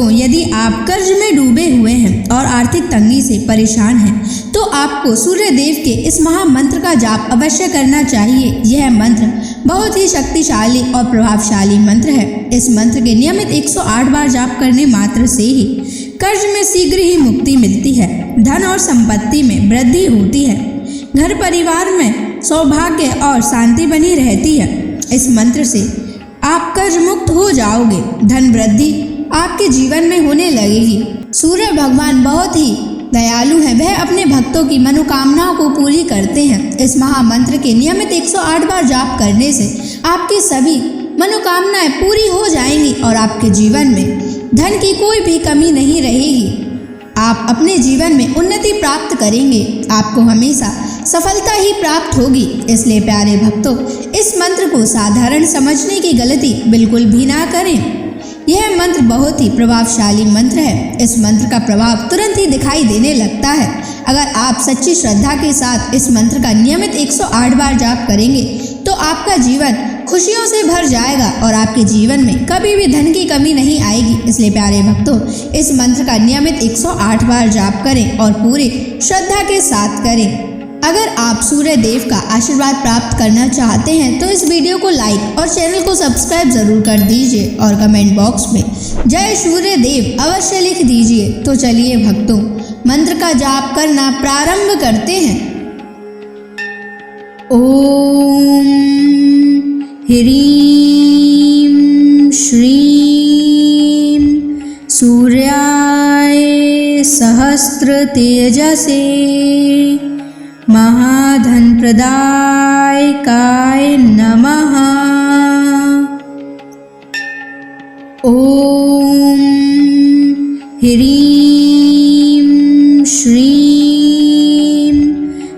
भक्तों, यदि आप कर्ज में डूबे हुए हैं और आर्थिक तंगी से परेशान हैं, तो आपको सूर्य देव के इस महामंत्र का जाप अवश्य करना चाहिए। यह मंत्र बहुत ही शक्तिशाली और प्रभावशाली मंत्र है। इस मंत्र के नियमित 108 बार जाप करने मात्र से ही कर्ज में शीघ्र ही मुक्ति मिलती है, धन और संपत्ति में वृद्धि होती है, घर परिवार में सौभाग्य और शांति बनी रहती है। इस मंत्र से आप कर्ज मुक्त हो जाओगे, धन वृद्धि आपके जीवन में होने लगेगी। सूर्य भगवान बहुत ही दयालु हैं, वह अपने भक्तों की मनोकामनाओं को पूरी करते हैं। इस महामंत्र के नियमित 108 बार जाप करने से आपकी सभी मनोकामनाएं पूरी हो जाएंगी और आपके जीवन में धन की कोई भी कमी नहीं रहेगी। आप अपने जीवन में उन्नति प्राप्त करेंगे, आपको हमेशा सफलता ही प्राप्त होगी। इसलिए प्यारे भक्तों, इस मंत्र को साधारण समझने की गलती बिल्कुल भी ना करें। यह मंत्र बहुत ही प्रभावशाली मंत्र है। इस मंत्र का प्रभाव तुरंत ही दिखाई देने लगता है। अगर आप सच्ची श्रद्धा के साथ इस मंत्र का नियमित 108 बार जाप करेंगे तो आपका जीवन खुशियों से भर जाएगा और आपके जीवन में कभी भी धन की कमी नहीं आएगी। इसलिए प्यारे भक्तों, इस मंत्र का नियमित 108 बार जाप करें और पूरी श्रद्धा के साथ करें। अगर आप सूर्य देव का आशीर्वाद प्राप्त करना चाहते हैं तो इस वीडियो को लाइक और चैनल को सब्सक्राइब जरूर कर दीजिए और कमेंट बॉक्स में जय सूर्य देव अवश्य लिख दीजिए। तो चलिए भक्तों, मंत्र का जाप करना प्रारंभ करते हैं। ओम ह्रीं श्रीं सूर्याय सहस्र तेजसे महाधन प्रदायकाय नमः। ओम ह्रीं श्रीं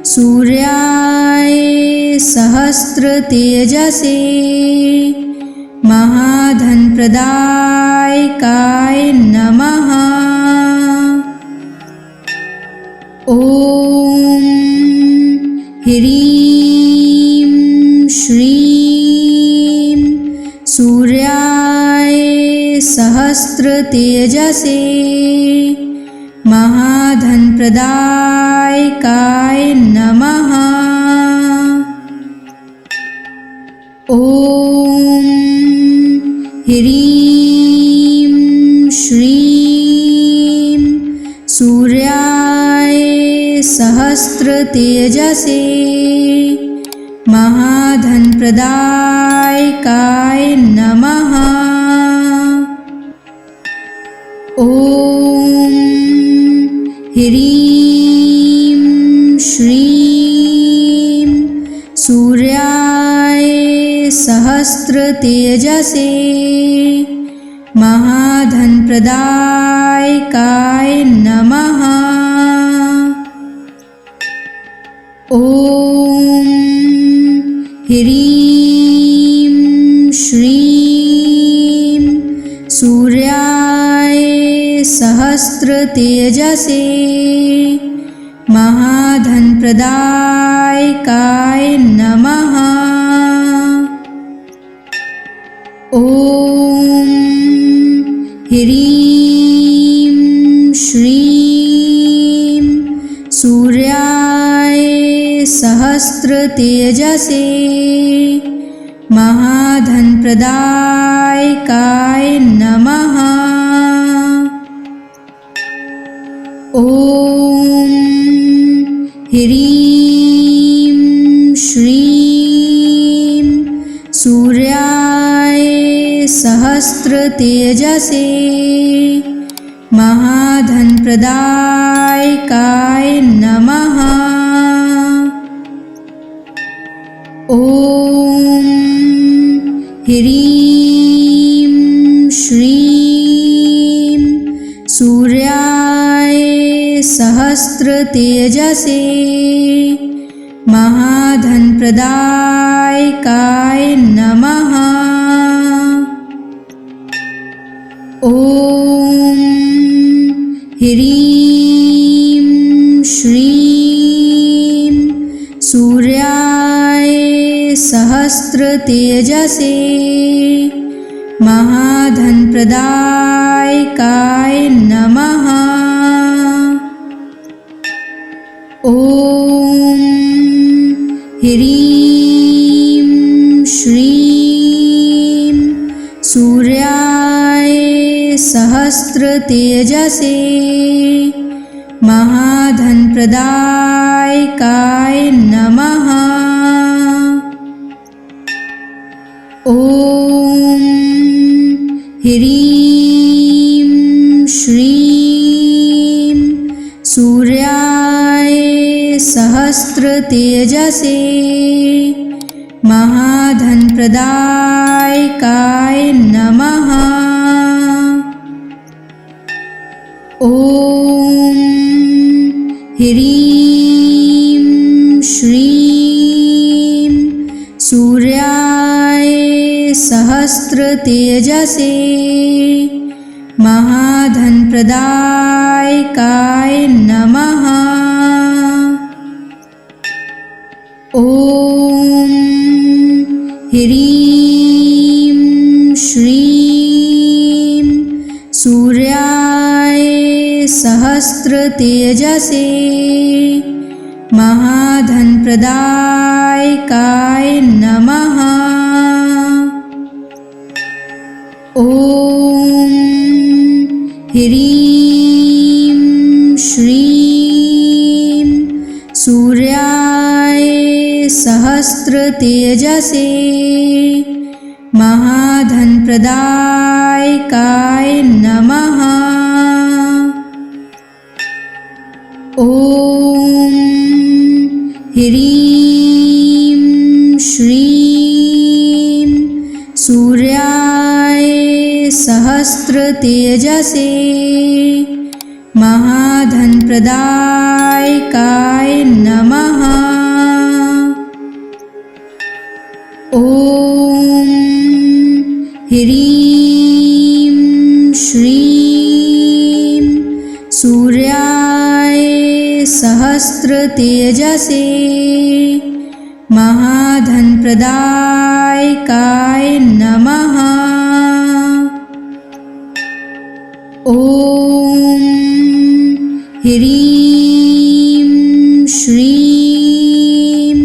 सूर्याय सहस्र तेजसे महाधन प्रदायकाय नमः। ओम ह्रीं श्रीं सूर्याय सहस्र तेजसे महाधन प्रदायकाय नमः। ओम ह्रीं श्रीं सूर्याय सहस्र तेजसे महाधन प्रदायकाय नमः। ओम ह्रीं श्रीं सूर्याय सहस्र तेजसे महाधन प्रदायकाय नमः। ओम ह्रीं श्रीं सूर्याय सहस्र तेजसे महाधन प्रदायकाय नमः। ओम ह्रीं श्रीं सूर्याय सहस्र तेजसे महाधन प्रदायकाय नमः। ओम ह्रीं श्रीं सूर्याय सहस्र तेजसे महाधन प्रदायकाय नमः। ओम ह्रीं श्रीं सूर्याय सहस्र तेजसे महाधन प्रदायकाय नमः। ओम ह्रीं श्रीं सूर्याय सहस्र तेजसे महाधनप्रदायकाय नमः। ॐ ह्रीं श्रीं सूर्याय सहस्रतेजसे महाधनप्रदायकाय नमः। ॐ ह्रीं श्रीं सूर्याय सहस्रतेजसे महाधनप्रदायकाय नमः। ॐ ह्रीं श्रीं सूर्याय सहस्रतेजसे महाधनप्रदायकाय नमः। ॐ ह्रीं श्रीं सूर्याय सहस्रतेजसे महाधनप्रदायकाय नमः। ॐ ह्रीं श्रीं सूर्याय सहस्रतेजसे महाधनप्रदायकाय नमः। ॐ ह्रीं श्रीं सूर्याय सहस्रतेजसे महाधनप्रदायकाय नमः। ॐ ह्रीं श्रीं सूर्याय सहस्रतेजसे महाधनप्रदायकाय नमः। ॐ ह्रीं श्रीं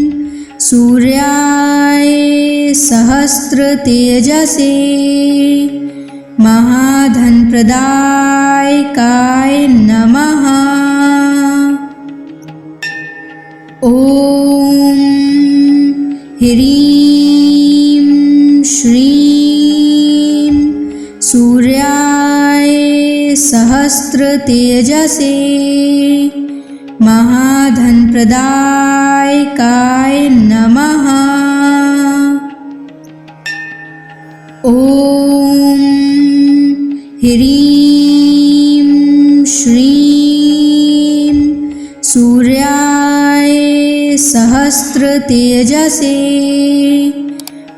सूर्याय सहस्रतेजसे महाधनप्रदायकाय नमः। ॐ ह्रीं श्रीं सूर्याय सहस्रतेजसे महाधनप्रदायकाय नमः। ॐ ह्रीं श्रीं सूर्याय सहस्रतेजसे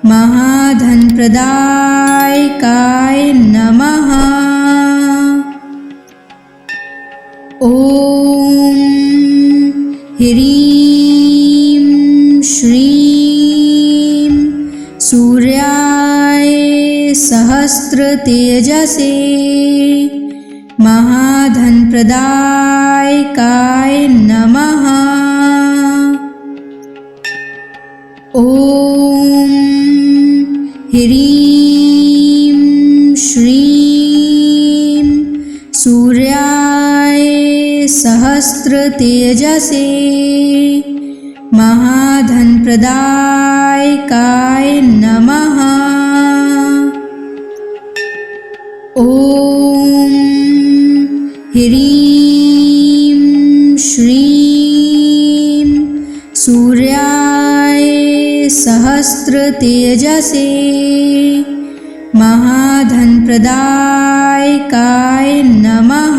महाधनप्रदायकाय नमः। ॐ ह्रीं श्रीं सूर्याय सहस्रतेजसे महाधनप्रदायकाय नमः। ॐ ह्रीं श्रीं सूर्याय सहस्रतेजसे महाधनप्रदायकाय नमः। ॐ ह्रीं श्रीं सूर्याय सहस्रतेजसे महाधनप्रदायकाय नमः।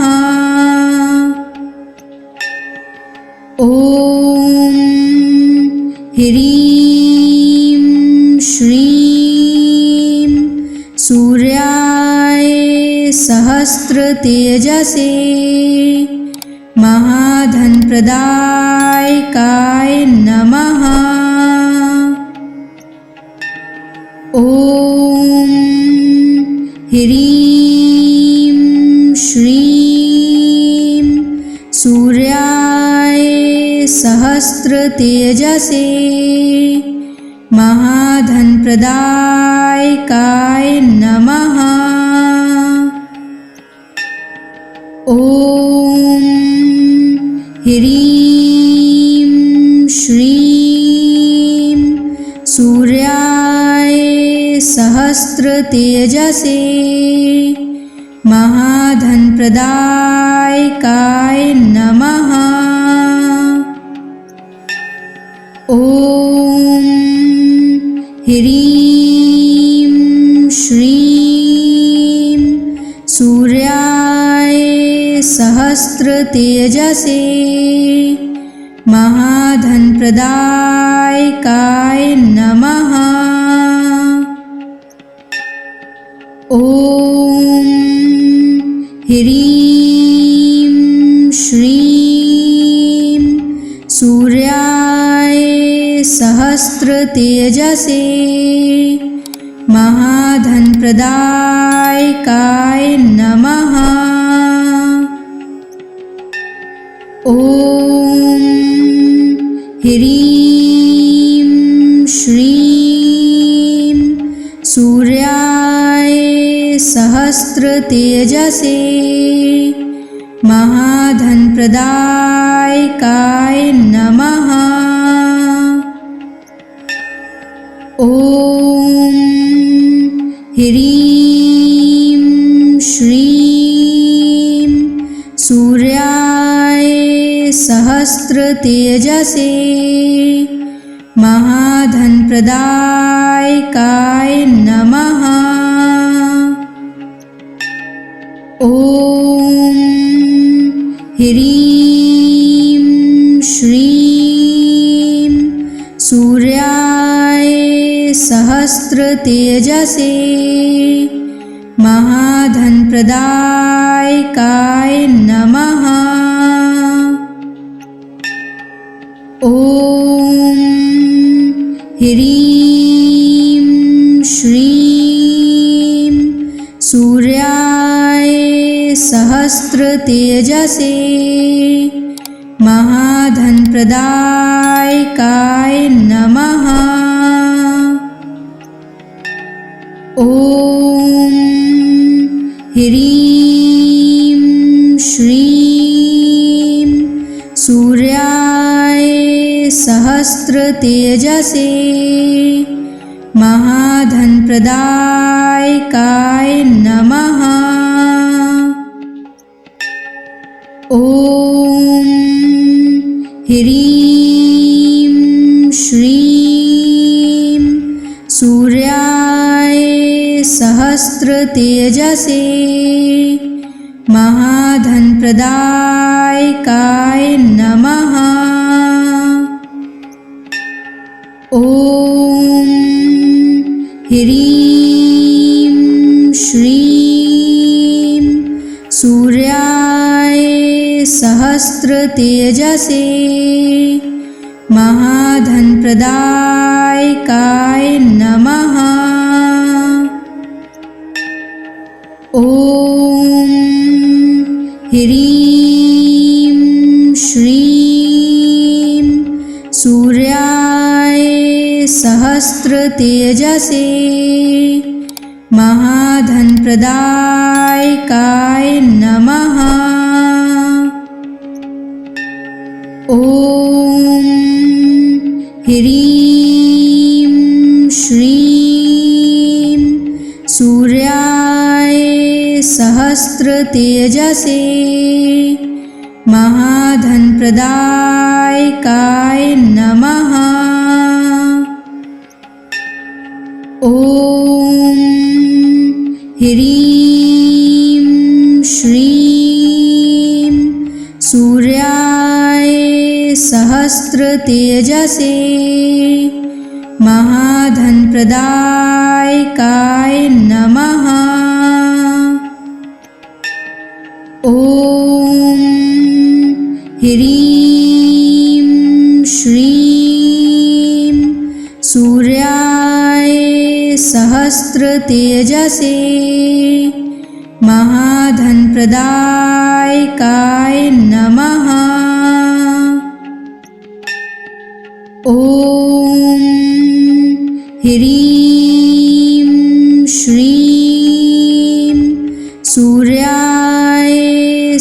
ॐ ह्रीं श्रीं सूर्याय सहस्रतेजसे महाधनप्रदायकाय नमः। ॐ ह्रीं श्रीं सूर्याय सहस्रतेजसे महाधनप्रदायकाय नमः। ॐ ह्रीं श्रीं सूर्याय सहस्रतेजसे महाधनप्रदायकाय नमः। ॐ ह्रीं श्रीं सूर्याय सहस्रतेजसे महाधनप्रदायकाय नमः। ॐ ह्रीं श्रीं सूर्याय सहस्रतेजसे महाधनप्रदायकाय नमः। ॐ ह्रीं श्रीं सूर्याय सहस्रतेजसे महाधनप्रदायकाय नमः। ॐ ह्रीं श्रीं सूर्याय सहस्रतेजसे महाधनप्रदायकाय नमः। ॐ ह्रीं श्रीं सूर्याय सहस्रतेजसे महाधनप्रदायकाय नमः। ॐ ह्रीं श्रीं सूर्याय सहस्रतेजसे महाधनप्रदायकाय नमः। ॐ ह्रीं श्रीं सूर्याय सहस्रतेजसे महाधनप्रदायकाय नमः। ॐ ह्रीं श्रीं सूर्याय सहस्रतेजसे महाधनप्रदायकाय नमः। ॐ ह्रीं श्रीं सूर्याय सहस्रतेजसे महाधनप्रदायकाय नमः। ॐ ह्रीं श्रीं सूर्याय सहस्रतेजसे महाधनप्रदायकाय नमः। ॐ ह्रीं श्रीं सूर्याय सहस्रतेजसे महाधनप्रदायकाय नमः। ॐ ह्रीं श्रीं सूर्याय सहस्रतेजसे महाधनप्रदायकाय नमः। ॐ ह्रीं श्रीं सूर्याय सहस्रतेजसे महाधनप्रदायकाय नमः। ॐ ह्रीं श्रीं सूर्याय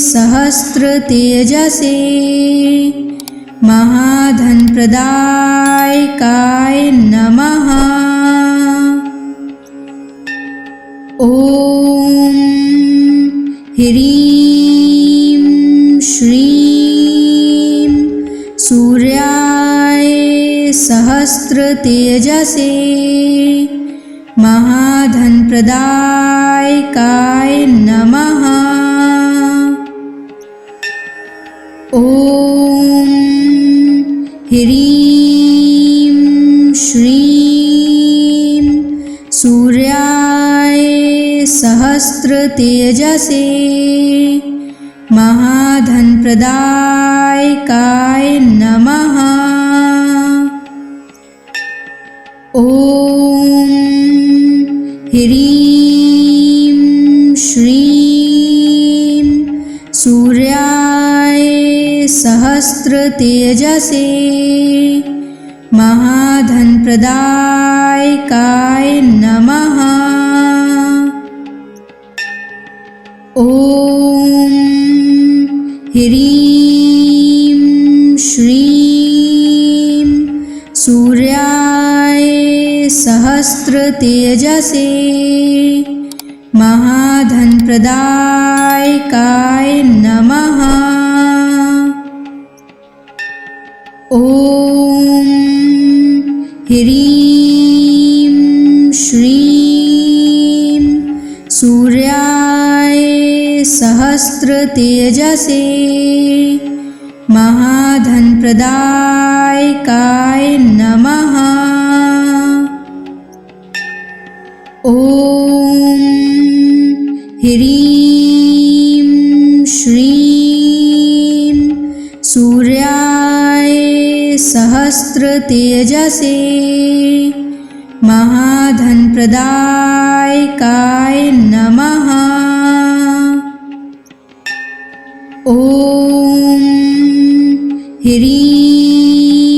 सहस्रतेजसे महाधनप्रदायकाय नमः। ॐ ह्रीं श्रीं सूर्याय सहस्रतेजसे महाधनप्रदायकाय नमः। ॐ ह्रीं श्रीं सूर्याय सहस्रतेजसे महाधनप्रदायकाय नमः। ॐ ह्रीं श्रीं सूर्याय सहस्रतेजसे महाधनप्रदायकाय नमः। ॐ ह्रीं श्रीं सूर्याय सहस्रतेजसे महाधनप्रदायकाय नमः। ॐ ह्रीं श्रीं सूर्याय सहस्रतेजसे महाधनप्रदायकाय नमः। ॐ ह्रीं श्रीं सूर्याय सहस्रतेजसे महाधनप्रदायकाय नमः। ॐ ह्रीं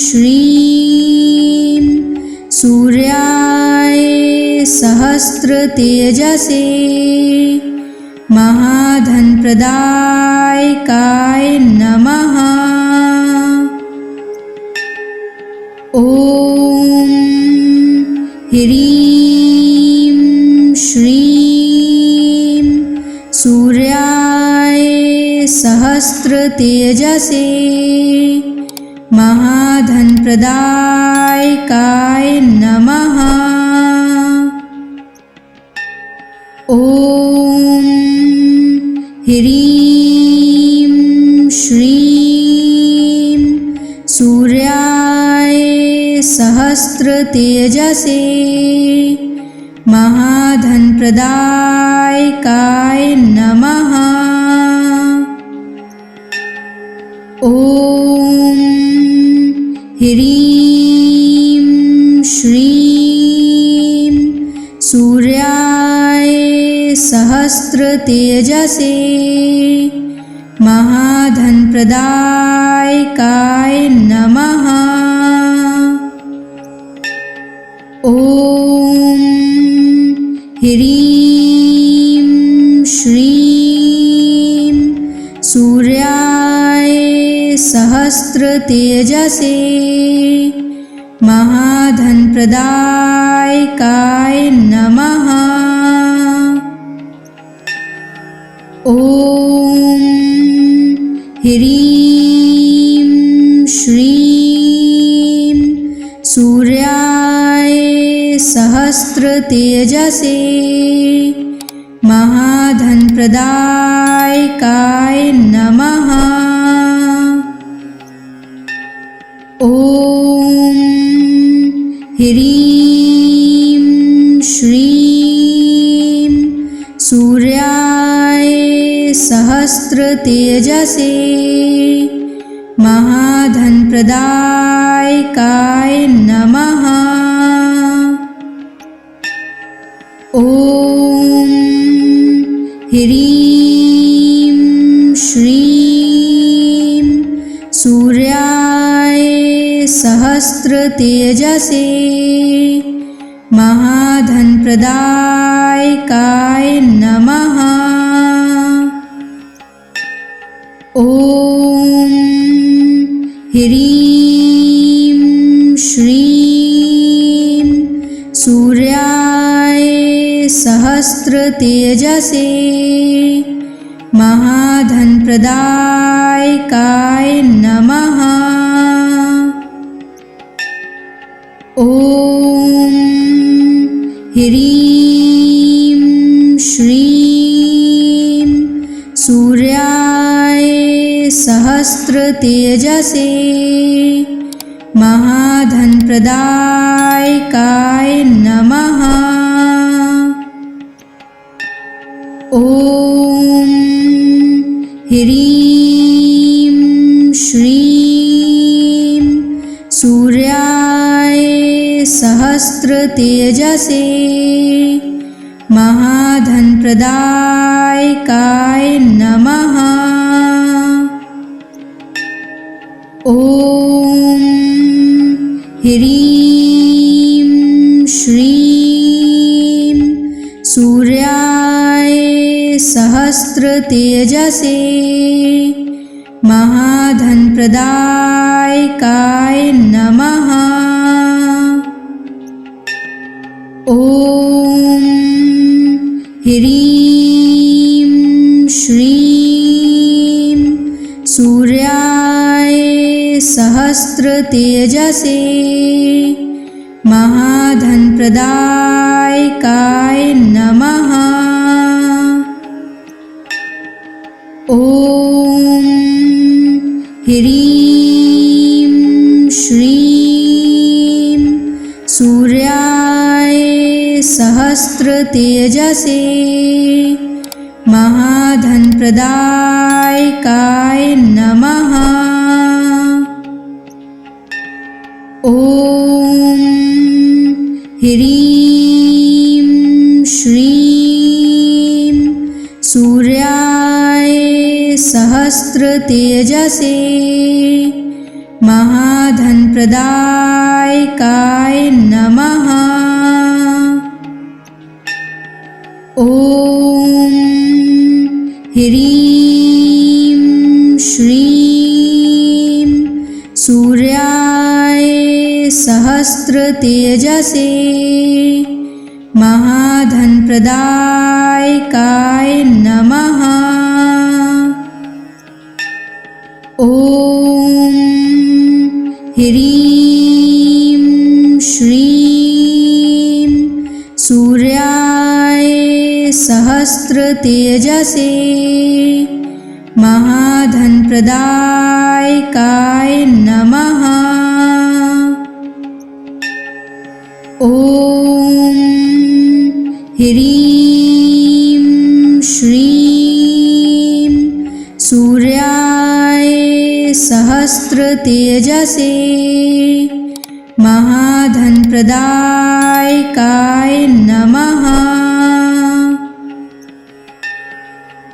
श्रीं सूर्याय सहस्रतेजसे महाधनप्रदायकाय नमः। ॐ ह्रीं श्रीं सूर्याय सहस्रतेजसे महाधनप्रदायकाय नमः। ॐ ह्रीं श्रीं सूर्याय सहस्रतेजसे महाधनप्रदायकाय नमः। ॐ ह्रीं श्रीं सूर्याय सहस्रतेजसे महाधनप्रदायकाय नमः। ॐ ह्रीं श्रीं सूर्याय सहस्रतेजसे महाधनप्रदायकाय नमः। ॐ ह्रीं श्रीं सूर्याय सहस्रतेजसे महाधनप्रदायकाय नमः। ॐ ह्रीं श्रीं सूर्याय सहस्रतेजसे महाधनप्रदायकाय नमः। सहस्रतेजसे महाधनप्रदायकाय नमः। ॐ ह्रीं श्रीं सूर्याय सहस्रतेजसे महाधनप्रदायकाय नमः। ॐ ह्रीं श्रीं सूर्याय सहस्रतेजसे महाधनप्रदायकाय नमः। ॐ ह्रीं श्रीं सूर्याय सहस्रतेजसे महाधनप्रदायकाय नमः। ॐ ह्रीं श्रीं सूर्याय सहस्रतेजसे महाधनप्रदायकाय नमः। ॐ ह्रीं श्रीं सूर्याय सहस्रतेजसे महाधनप्रदायकाय नमः। ॐ ह्रीं श्रीं सूर्याय सहस्रतेजसे महाधनप्रदायकाय नमः। ॐ ह्रीं श्रीं सूर्याय सहस्रतेजसे महाधनप्रदायकाय नमः। ॐ ह्रीं श्रीं सूर्याय सहस्रतेजसे महाधनप्रदायकाय नमः। ॐ ह्रीं श्रीं सूर्याय सहस्रतेजसे महाधनप्रदायकाय नमः। ॐ ह्रीं श्रीं सूर्याय सहस्रतेजसे महाधनप्रदायकाय नमः।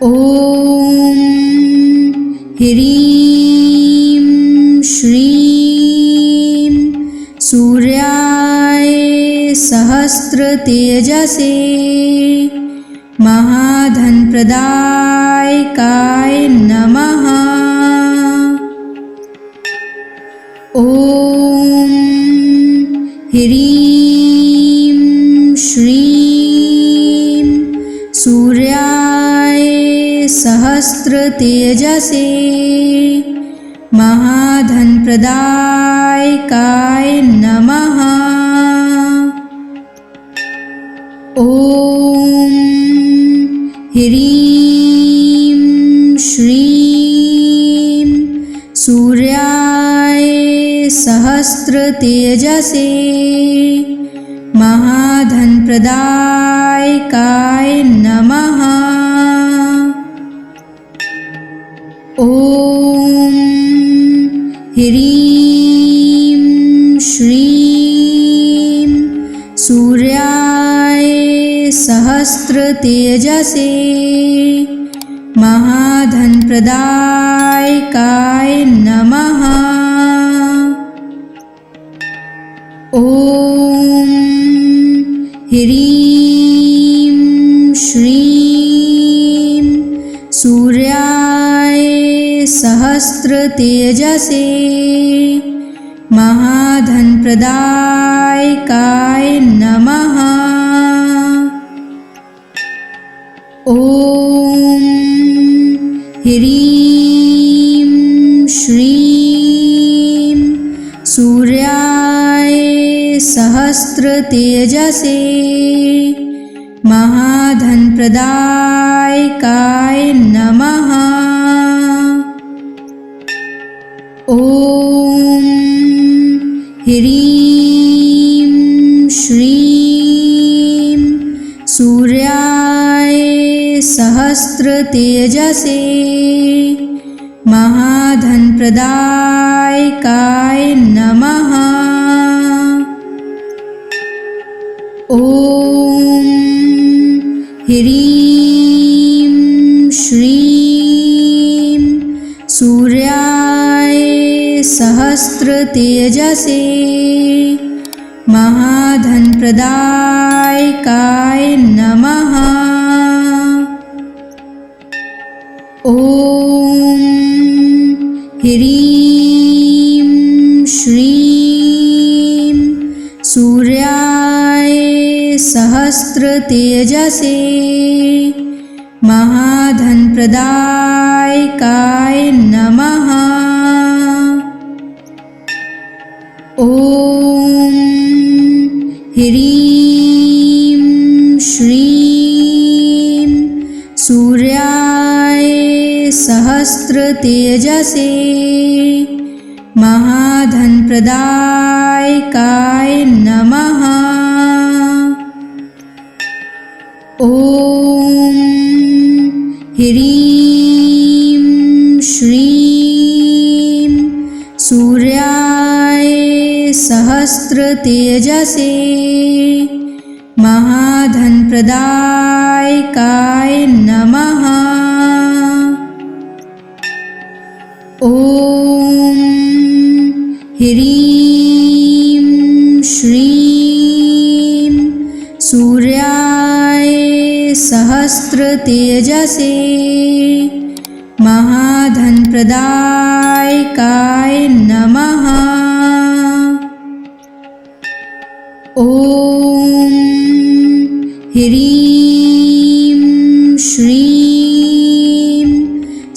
ॐ ह्रीं श्रीं सूर्याय सहस्रतेजसे महाधनप्रदायकाय नमः। ॐ ह्रीं श्रीं सूर्याय सहस्रतेजसे महाधनप्रदायकाय नमः। ॐ ह्रीं श्रीं सूर्याय सहस्रतेजसे महाधनप्रदायकाय नमः। ॐ ह्रीं श्रीं सूर्याय सहस्रतेजसे महाधनप्रदायकाय नमः। ॐ ह्रीं श्रीं सूर्याय सहस्रतेजसे महाधनप्रदायकाय नमः। ॐ ह्रीं श्रीं सूर्याय सहस्रतेजसे महाधनप्रदायकाय नमः। ॐ ह्रीं श्रीं सूर्याय सहस्रतेजसे महाधनप्रदायकाय नमः। ॐ ह्रीं श्रीं सूर्याय सहस्रतेजसे महाधनप्रदायकाय नमः। ॐ ह्रीं श्रीं सूर्याय सहस्रतेजसे महाधनप्रदायकाय नमः। ॐ ह्रीं श्रीं सूर्याय सहस्रतेजसे महाधनप्रदायकाय नमः। ॐ ह्रीं श्रीं सूर्याय सहस्रतेजसे महाधनप्रदायकाय नमः। ॐ ह्रीं श्रीं सूर्याय सहस्रतेजसे महाधनप्रदायकाय नमः। ॐ ह्रीं श्रीं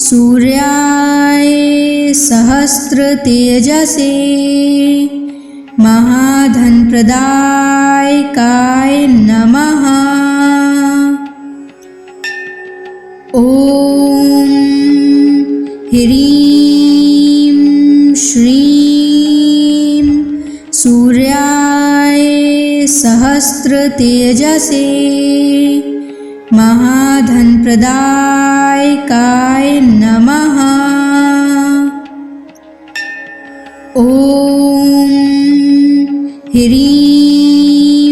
सूर्याय सहस्रतेजसे महाधनप्रदायकाय नमः। ॐ ह्रीं श्रीं सूर्याय सहस्रतेजसे महाधनप्रदायकाय नमः। ॐ ह्रीं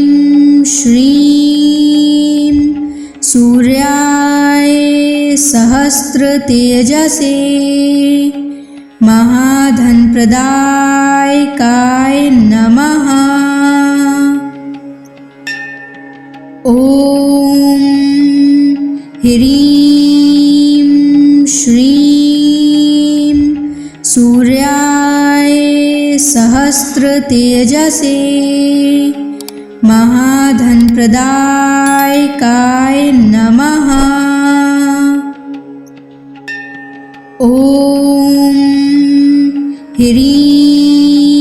श्रीं सूर्याय सहस्रतेजसे महाधनप्रदायकाय नमः। ॐ ह्रीं श्रीं सूर्याय सहस्रतेजसे महाधनप्रदायकाय नमः। ॐ ह्रीं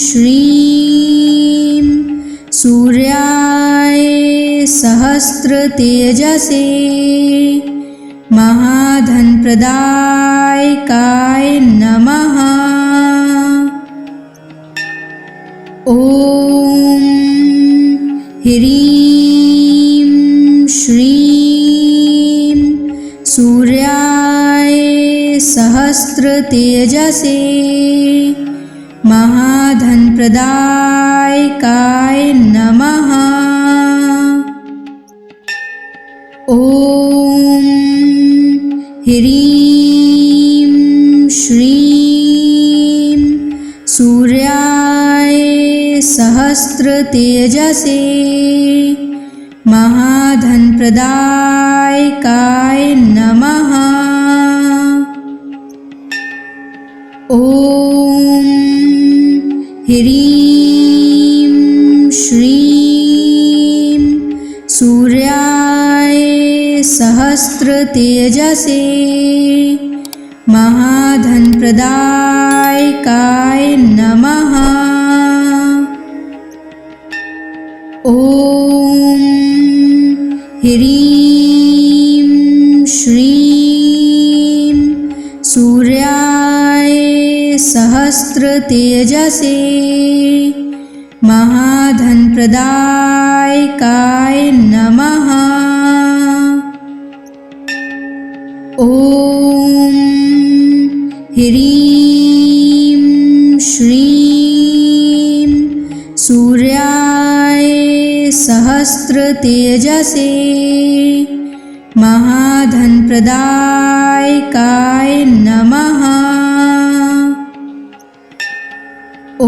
श्रीं सूर्याय सहस्रतेजसे महाधनप्रदायकाय नमः। ॐ ह्रीं श्रीं सूर्याय सहस्रतेजसे महाधनप्रदायकाय नमः। ॐ ह्रीं श्रीं सूर्याय सहस्रतेजसे महाधनप्रदायकाय नमः। ॐ ह्रीं श्रीं सूर्याय सहस्रतेजसे महाधनप्रदायकाय नमः। ॐ ह्रीं श्रीं सूर्याय सहस्रतेजसे महाधनप्रदायकाय नमः। ॐ ह्रीं श्रीं सूर्याय सहस्रतेजसे महाधनप्रदायकाय नमः। ॐ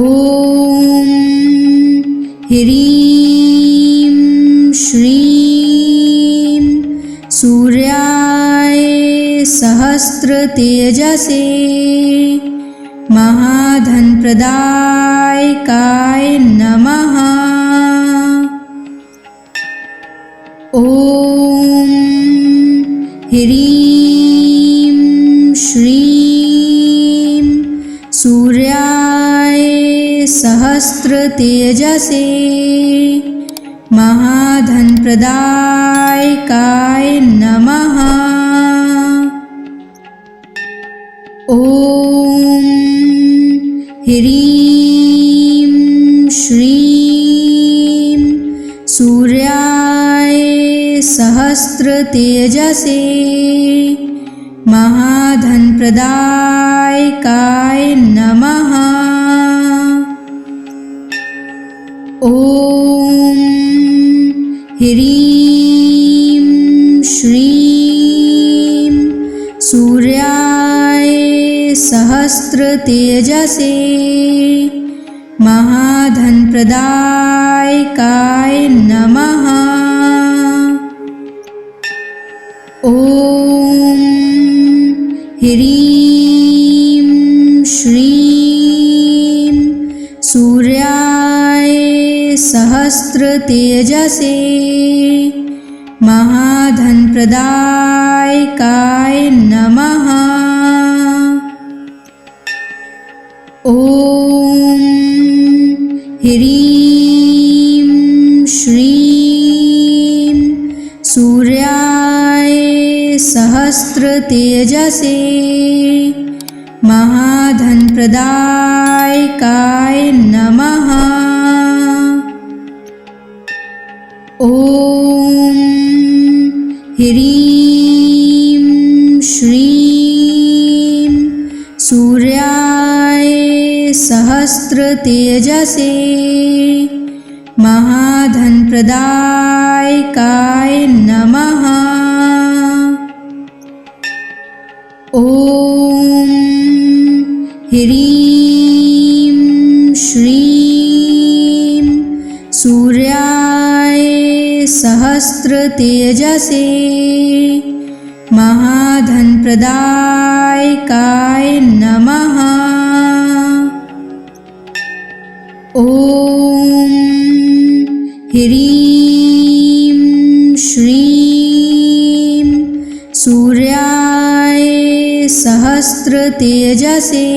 ह्रीं श्रीं सूर्याय सहस्रतेजसे महाधनप्रदायकाय नमः। ॐ ह्रीं श्रीं सूर्याय सहस्रतेजसे महाधनप्रदायकाय नमः। ॐ ह्रीं श्रीं सूर्याय सहस्रतेजसे महाधनप्रदायकाय नमः। ॐ ह्रीं श्रीं सूर्याय सहस्रतेजसे महाधनप्रदायकाय नमः। ॐ ह्रीं श्रीं सूर्याय सहस्रतेजसे महाधनप्रदायकाय नमः। ॐ ह्रीं श्रीं सूर्याय सहस्रतेजसे महाधनप्रदायकाय नमः। ॐ ह्रीं श्रीं सूर्याय सहस्रतेजसे महाधनप्रदायकाय नमः। ॐ ह्रीं श्रीं सूर्याय सहस्रतेजसे महाधनप्रदायकाय नमः। ॐ ह्रीं श्रीं सूर्याय सहस्रतेजसे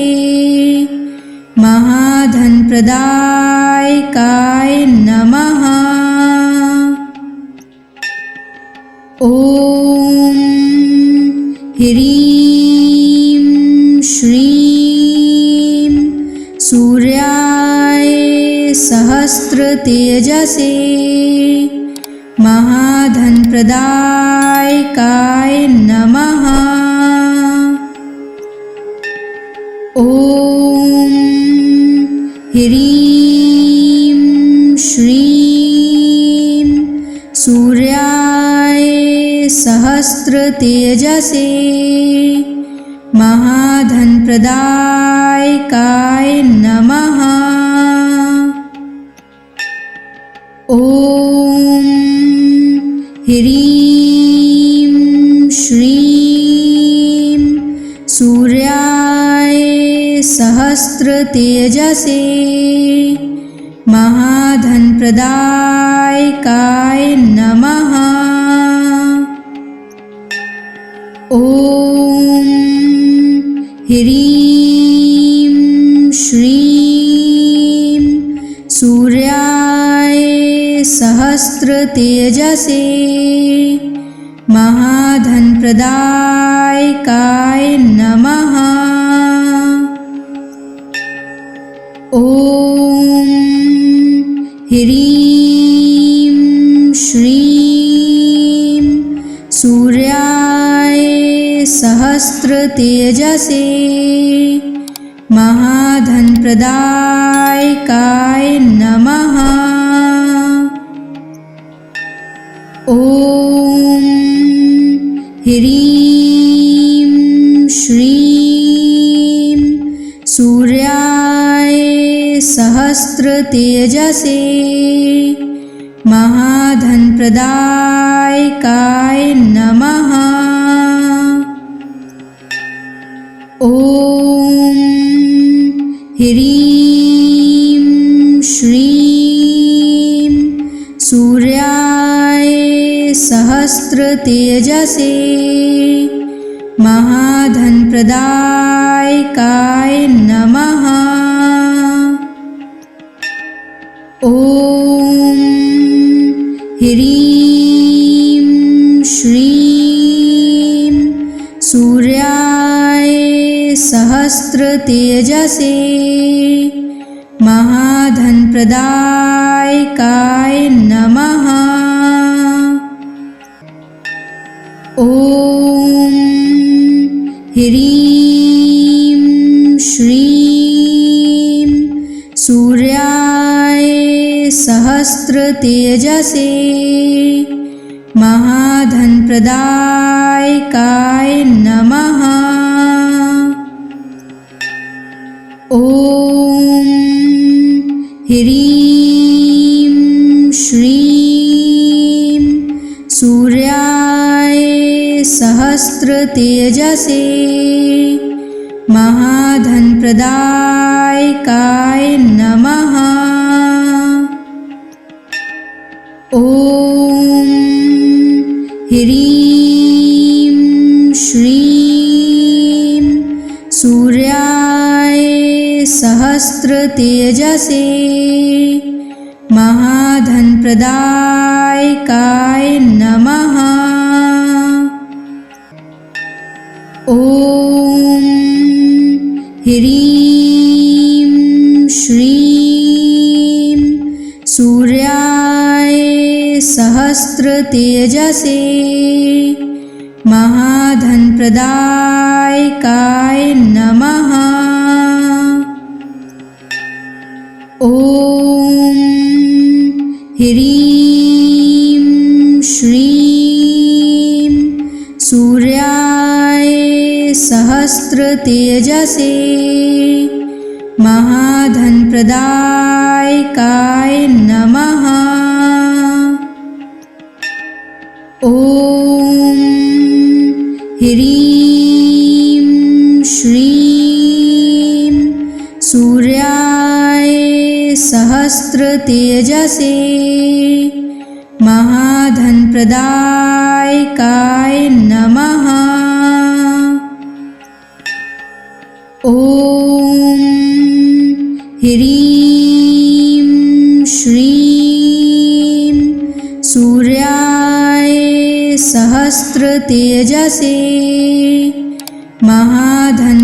महाधनप्रदायकाय नमः। ॐ ह्रीं श्रीं सूर्याय सहस्रतेजसे महाधनप्रदायकाय नमः। ॐ ह्रीं श्रीं सूर्याय सहस्रतेजसे महाधनप्रदायकाय नमः। ॐ ह्रीं श्रीं सूर्याय सहस्रतेजसे महाधनप्रदायकाय नमः। ॐ ह्रीं श्रीं सूर्याय सहस्रतेजसे महाधनप्रदायकाय नमः। ॐ ह्रीं श्रीं सूर्याय सहस्रतेजसे महाधनप्रदायकाय नमः। ॐ ह्रीं श्रीं सूर्याय सहस्रतेजसे महाधनप्रदायकाय नमः। ॐ ह्रीं श्रीं सूर्याय सहस्रतेजसे महाधनप्रदायकाय नमः। ॐ ह्रीं श्रीं सूर्याय सहस्रतेजसे महाधनप्रदायकाय नमः। ॐ ह्रीं श्रीं सूर्याय सहस्रतेजसे महाधनप्रदायकाय नमः। ॐ ह्रीं श्रीं सूर्याय सहस्रतेजसे महाधनप्रदायकाय नमः। ॐ ह्रीं श्रीं सूर्याय सहस्रतेजसे महाधनप्रदायकाय नमः। ॐ ह्रीं श्रीं सूर्याय सहस्रतेजसे महाधनप्रदायकाय नमः। ॐ ह्रीं श्रीं सूर्याय सहस्रतेजसे महाधनप्रदायकाय नमः। ॐ ह्रीं श्रीं सूर्याय सहस्रतेजसे महाधनप्रदायकाय नमः। ॐ ह्रीं श्रीं सूर्याय सहस्रतेजसे महाधनप्रदायकाय